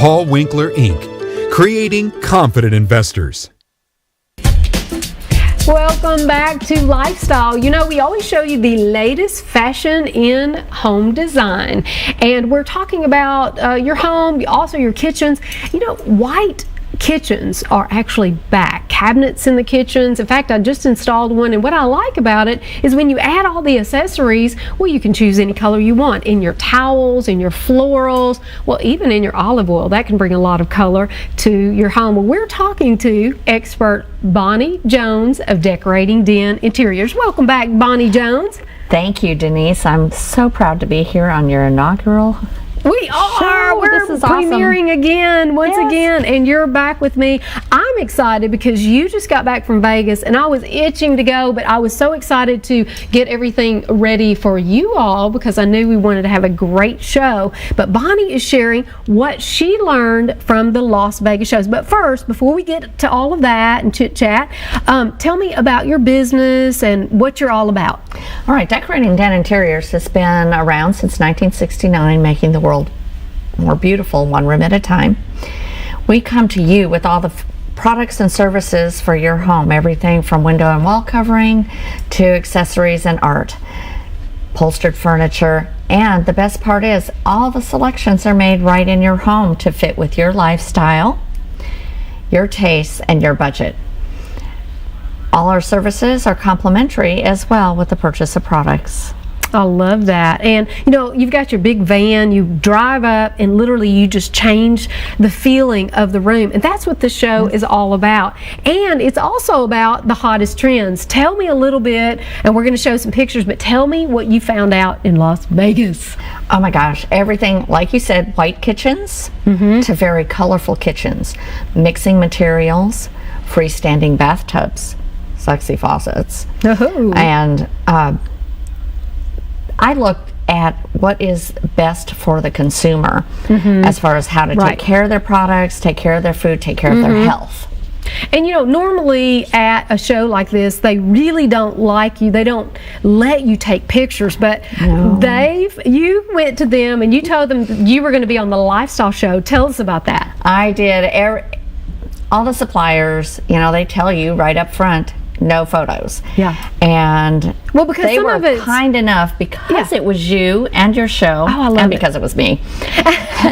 Paul Winkler, Inc., creating confident investors. Welcome back to Lifestyle. You know, we always show you the latest fashion in home design. And we're talking about your home, also your kitchens. You know, white kitchens are actually back. Cabinets in the kitchens. In fact, I just installed one, and what I like about it is when you add all the accessories, well, you can choose any color you want in your towels, in your florals, well, even in your olive oil. That can bring a lot of color to your home. Well, we're talking to expert Bohnne Jones of Decorating Den Interiors. Welcome back, Bohnne Jones. Thank you, Denise. I'm so proud to be here on your inaugural We are. show. We're This is premiering again, once again, and you're back with me. I'm excited because you just got back from Vegas, and I was itching to go, but I was so excited to get everything ready for you all because I knew we wanted to have a great show. But Bohnne is sharing what she learned from the Las Vegas shows. But first, before we get to all of that and chit chat, tell me about your business and what you're all about. All right, Decorating Den Interiors has been around since 1969, making the world more beautiful one room at a time. We come to you with all the products and services for your home, everything from window and wall covering to accessories and art, upholstered furniture, and the best part is all the selections are made right in your home to fit with your lifestyle, your tastes, and your budget. All our services are complimentary as well with the purchase of products. I love that. And you know, you've got your big van, you drive up, and literally you just change the feeling of the room. And that's what the show is all about. And it's also about the hottest trends. Tell me a little bit, and we're going to show some pictures, but tell me what you found out in Las Vegas. Oh my gosh, everything, like you said, white kitchens to very colorful kitchens, mixing materials, freestanding bathtubs, sexy faucets. Oh. And I looked at what is best for the consumer as far as how to take care of their products, take care of their food, take care of their health. And you know, normally at a show like this, they really don't like you. They don't let you take pictures, but you went to them and you told them you were going to be on the Lifestyle show. Tell us about that. I did. All the suppliers, you know, they tell you right up front, no photos. Yeah. And well, because they some were of it's kind enough because it was you and your show. Oh, I love and it. because it was me.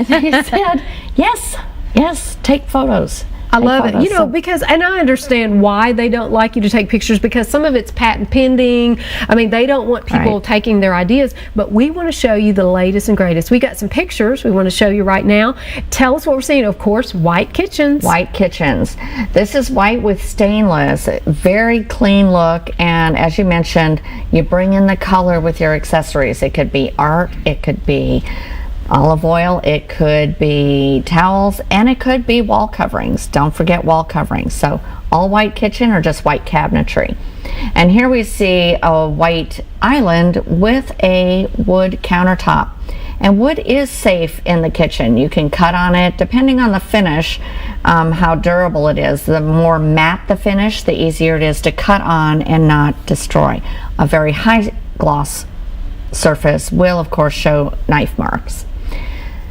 They said, yes, take photos. I love it. You know, because, and I understand why they don't like you to take pictures, because some of it's patent pending. I mean, they don't want people taking their ideas, but we want to show you the latest and greatest. We got some pictures we want to show you right now. Tell us what we're seeing. Of course, white kitchens. White kitchens. This is white with stainless, very clean look, and as you mentioned, you bring in the color with your accessories. It could be art, it could be olive oil, it could be towels, and it could be wall coverings. Don't forget wall coverings. So all white kitchen or just white cabinetry. And here we see a white island with a wood countertop. And wood is safe in the kitchen. You can cut on it depending on the finish, how durable it is. The more matte the finish, the easier it is to cut on and not destroy. A very high gloss surface will of course show knife marks.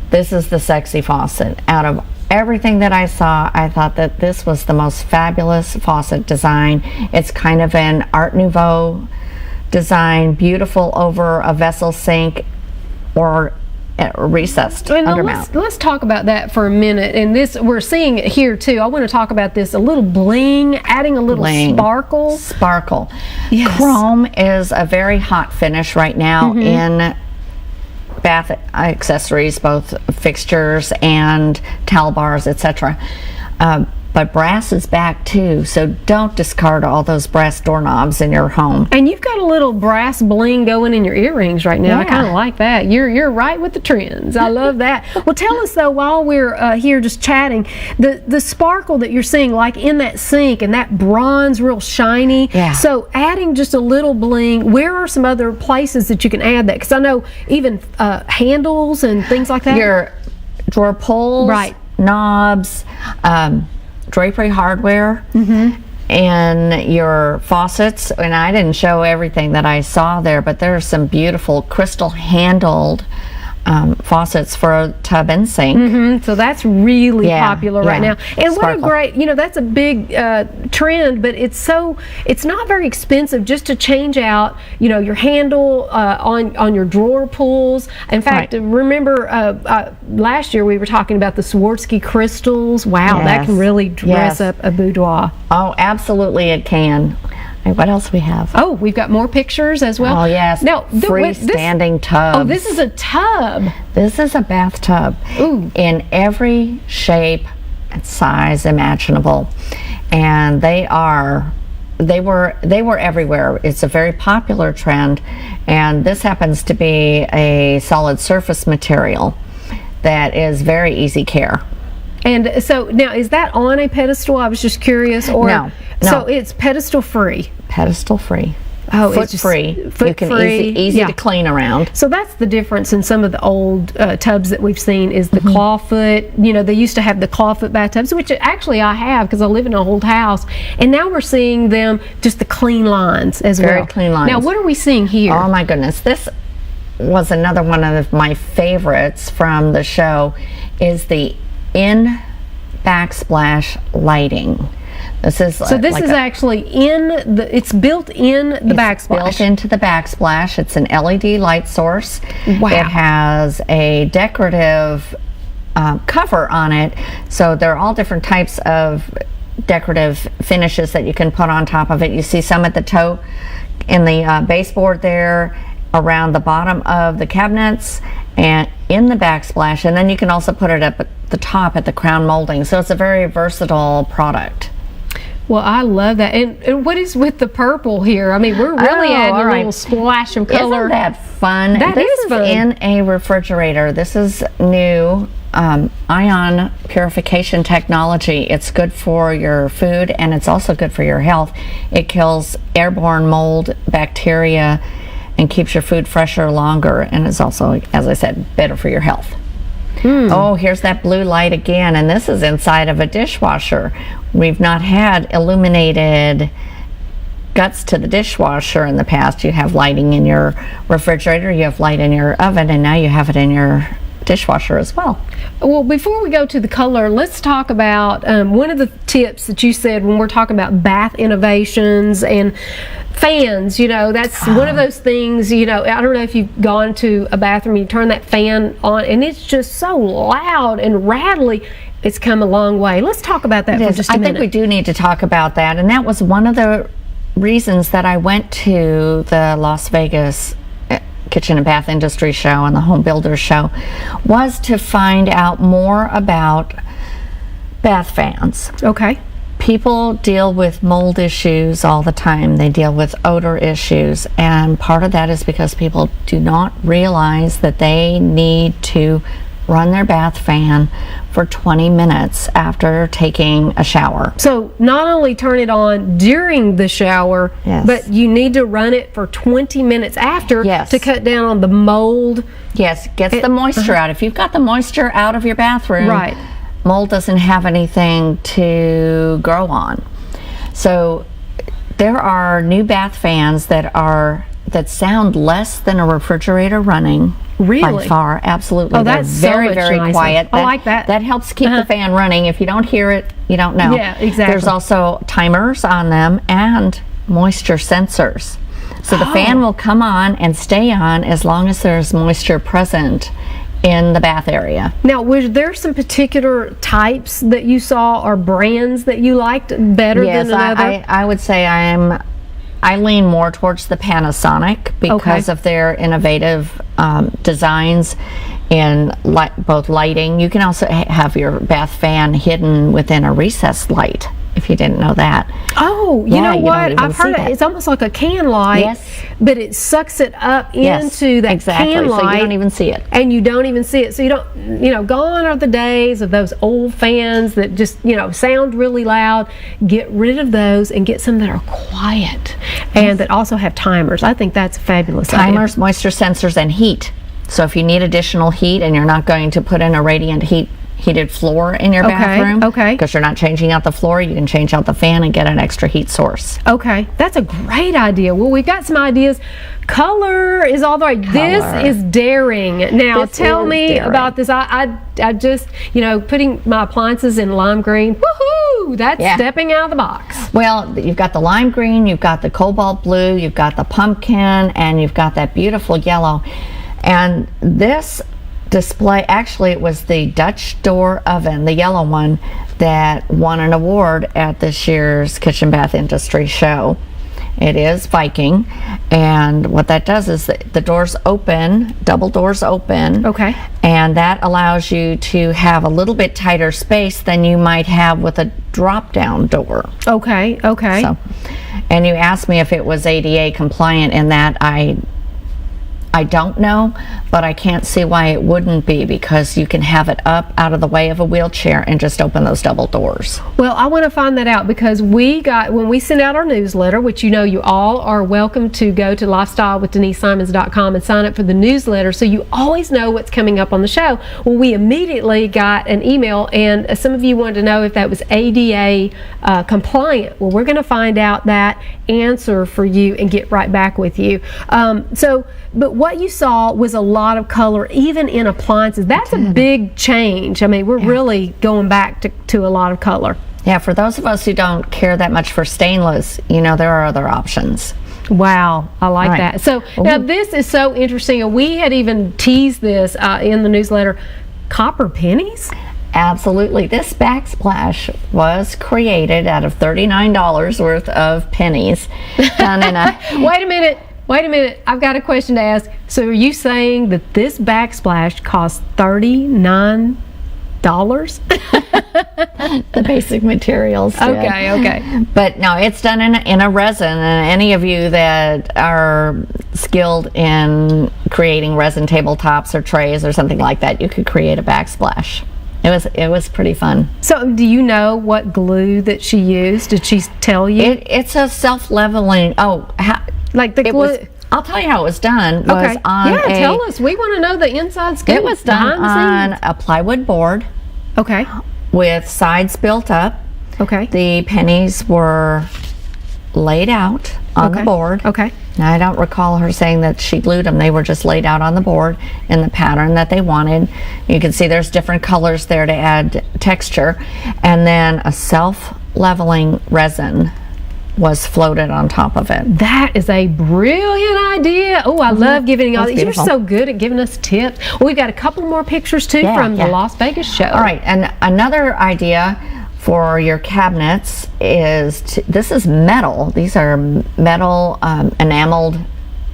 This is the sexy faucet. Out of everything that I saw, I thought that this was the most fabulous faucet design. It's kind of an Art Nouveau design, beautiful over a vessel sink or recessed undermount. Let's talk about that for a minute. And this, we're seeing it here too. I want to talk about this, a little bling, adding a little sparkle. Yes. Chrome is a very hot finish right now in bath accessories, both fixtures and towel bars, etc. But brass is back too, so don't discard all those brass doorknobs in your home. And you've got a little brass bling going in your earrings right now. I kind of like that. You're right with the trends. I love that. Well, tell us though, while we're here just chatting, the sparkle that you're seeing, like in that sink, and that bronze, real shiny. Yeah. So adding just a little bling. Where are some other places that you can add that? Because I know even handles and things like that. Your drawer pulls, knobs. Drapery hardware and your faucets. And I didn't show everything that I saw there, but there are some beautiful crystal handled faucets for a tub and sink. So that's really popular right now. And Sparkle. what a great, that's a big trend, but it's not very expensive just to change out, your handle on your drawer pulls. In fact, remember last year we were talking about the Swarovski crystals. Wow, that can really dress up a boudoir. Oh, absolutely it can. What else we have? Oh, we've got more pictures as well. Oh, yes. Now, freestanding tubs. Oh, this is a tub. This is a bathtub. Ooh. In every shape and size imaginable. And they were everywhere. It's a very popular trend, and this happens to be a solid surface material that is very easy care. And so now, is that on a pedestal? I was just curious. Or No. So it's pedestal free. Pedestal free. Oh, Foot it's just free. foot You can free. easy to clean around. So that's the difference in some of the old tubs that we've seen is the claw foot. They used to have the claw foot bathtubs, which actually I have because I live in an old house. And now we're seeing them just the clean lines as well. Very clean lines. Now, what are we seeing here? Oh my goodness. This was another one of my favorites from the show, is the backsplash lighting. This is actually it's built in the backsplash. Built into the backsplash. It's an LED light source. Wow. It has a decorative cover on it, so there are all different types of decorative finishes that you can put on top of it. You see some at the toe in the baseboard there, around the bottom of the cabinets, and in the backsplash, and then you can also put it up at the top at the crown molding. So it's a very versatile product. Well, I love that. And what is with the purple here? I mean, we're really adding a little splash of color. Isn't that fun? This is fun. In a refrigerator. This is new ion purification technology. It's good for your food, and it's also good for your health. It kills airborne mold, bacteria, and keeps your food fresher longer, and is also, as I said, better for your health. Oh, here's that blue light again, and this is inside of a dishwasher. We've not had illuminated guts to the dishwasher in the past. You have lighting in your refrigerator, you have light in your oven, and now you have it in your dishwasher as well. Well, before we go to the color, let's talk about one of the tips that you said when we're talking about bath innovations and fans. That's one of those things, I don't know if you've gone to a bathroom, you turn that fan on and it's just so loud and rattly. It's come a long way. Let's talk about that for just a minute. I think we do need to talk about that, and that was one of the reasons that I went to the Las Vegas Kitchen and Bath Industry Show and the Home Builders Show, was to find out more about bath fans. Okay. People deal with mold issues all the time. They deal with odor issues, and part of that is because people do not realize that they need to run their bath fan for 20 minutes after taking a shower. So not only turn it on during the shower, but you need to run it for 20 minutes after to cut down on the mold. Yes, gets the moisture out. If you've got the moisture out of your bathroom, mold doesn't have anything to grow on. So there are new bath fans that sound less than a refrigerator running. Really? By far, absolutely. Oh, that's They're very, very nicer. quiet. I like that. That helps keep the fan running. If you don't hear it, you don't know. Yeah, exactly. There's also timers on them and moisture sensors. So the fan will come on and stay on as long as there's moisture present in the bath area. Now, was there some particular types that you saw or brands that you liked better than another? Yes, I would say I lean more towards the Panasonic because of their innovative designs in both lighting. You can also have your bath fan hidden within a recessed light, if you didn't know that. Oh, you know what? I've heard it. It's almost like a can light, but it sucks it up into that can light. So you don't even see it. And you don't even see it. So you don't, gone are the days of those old fans that just, sound really loud. Get rid of those and get some that are quiet and that also have timers. I think that's fabulous. Timers, moisture sensors, and heat. So if you need additional heat and you're not going to put in a radiant heat heated floor in your bathroom. Okay. Because you're not changing out the floor, you can change out the fan and get an extra heat source. Okay, that's a great idea. Well, we've got some ideas. Color is all right. This is daring. Now, tell me about this. I just, putting my appliances in lime green. Woohoo! That's stepping out of the box. Well, you've got the lime green, you've got the cobalt blue, you've got the pumpkin, and you've got that beautiful yellow. And this display, actually it was the Dutch door oven, the yellow one, that won an award at this year's Kitchen Bath Industry Show. It is Viking, and what that does is the doors open, double doors open. Okay. And that allows you to have a little bit tighter space than you might have with a drop-down door. Okay. So, and you asked me if it was ADA compliant, and that I don't know, but I can't see why it wouldn't be, because you can have it up out of the way of a wheelchair and just open those double doors. Well, I want to find that out, because when we send out our newsletter, which you all are welcome to go to lifestylewithDeniseSimons.com and sign up for the newsletter so you always know what's coming up on the show. Well, we immediately got an email, and some of you wanted to know if that was ADA compliant. Well, we're going to find out that answer for you and get right back with you. But what you saw was a lot of color, even in appliances. That's a big change. I mean, we're really going back to a lot of color. Yeah, for those of us who don't care that much for stainless, there are other options. Wow, I like that. So now this is so interesting, and we had even teased this in the newsletter. Copper pennies? Absolutely. This backsplash was created out of $39 worth of pennies done in a... Wait a minute, I've got a question to ask. So are you saying that this backsplash costs $39? The basic materials did. Okay. But no, it's done in a resin, and any of you that are skilled in creating resin tabletops or trays or something like that, you could create a backsplash. It was pretty fun. So do you know what glue that she used? Did she tell you? It's a self-leveling. Like the glue. I'll tell you how it was done. Tell us. We want to know the inside scoop. It was done on a plywood board. Okay. With sides built up. Okay. The pennies were laid out on the board. Okay. Now, I don't recall her saying that she glued them. They were just laid out on the board in the pattern that they wanted. You can see there's different colors there to add texture. And then a self-leveling resin was floated on top of it. That is a brilliant idea. Oh, I love giving all these. You're so good at giving us tips. Well, we've got a couple more pictures too from the Las Vegas show. All right, and another idea for your cabinets is this is metal. These are metal enameled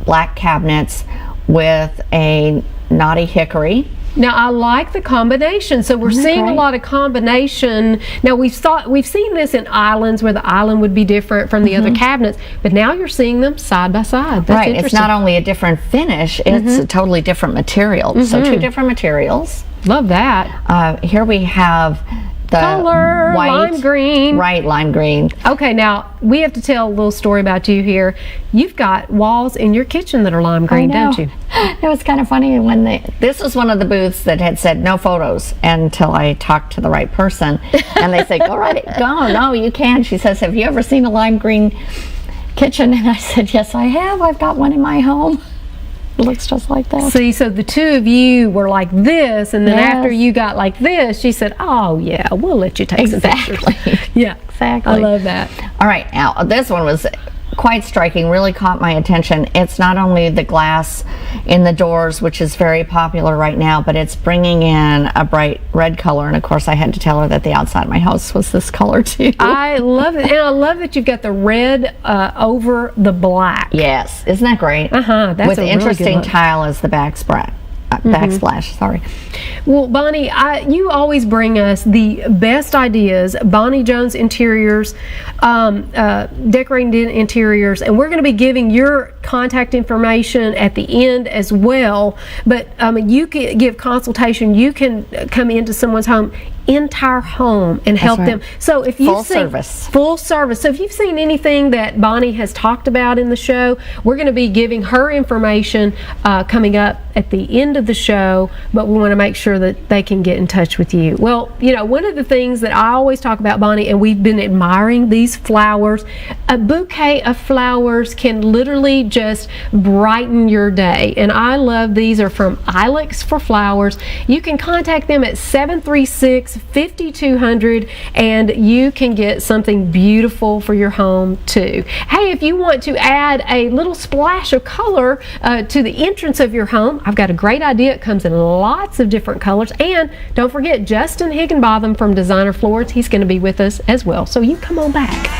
black cabinets with a knotty hickory. Now, I like the combination. So we're seeing a lot of combination. Now, we've seen this in islands where the island would be different from the other cabinets, but now you're seeing them side by side. That's interesting. It's not only a different finish, it's a totally different material. So two different materials. Love that. Here we have the color, white, lime green. Right, lime green. Okay, now we have to tell a little story about you here. You've got walls in your kitchen that are lime green, don't you? It was kind of funny when this was one of the booths that had said no photos until I talked to the right person, and they said, go, no, you can. She says, have you ever seen a lime green kitchen? And I said, yes, I have. I've got one in my home. It looks just like that. See, so the two of you were like this, and then after you got like this, she said, oh yeah, we'll let you take some pictures. Yeah, exactly. I love that. All right, now this one was quite striking, really caught my attention. It's not only the glass in the doors, which is very popular right now, but it's bringing in a bright red color. And of course, I had to tell her that the outside of my house was this color too. I love it, and I love that you've got the red over the black. Yes, isn't that great? That's with a the really interesting good look. tile as the backsplash. Sorry. Well, Bohnne, you always bring us the best ideas. Bohnne Jones Interiors, decorating interiors, and we're going to be giving your contact information at the end as well. But you can give consultation. You can come into someone's home entire home and help right. them. So if you've Full seen service. full service, so if you've seen anything that Bohnne has talked about in the show, we're going to be giving her information coming up at the end of the show, but we want to make sure that they can get in touch with you. Well, you know, one of the things that I always talk about, Bohnne, and we've been admiring these flowers. A bouquet of flowers can literally just brighten your day, and I love these are from Ilex for Flowers. You can contact them at 736-5200 and you can get something beautiful for your home too. Hey, if you want to add a little splash of color to the entrance of your home, I've got a great idea. It comes in lots of different colors, and don't forget Justin Higginbotham from Designer Floors. He's going to be with us as well, so you come on back.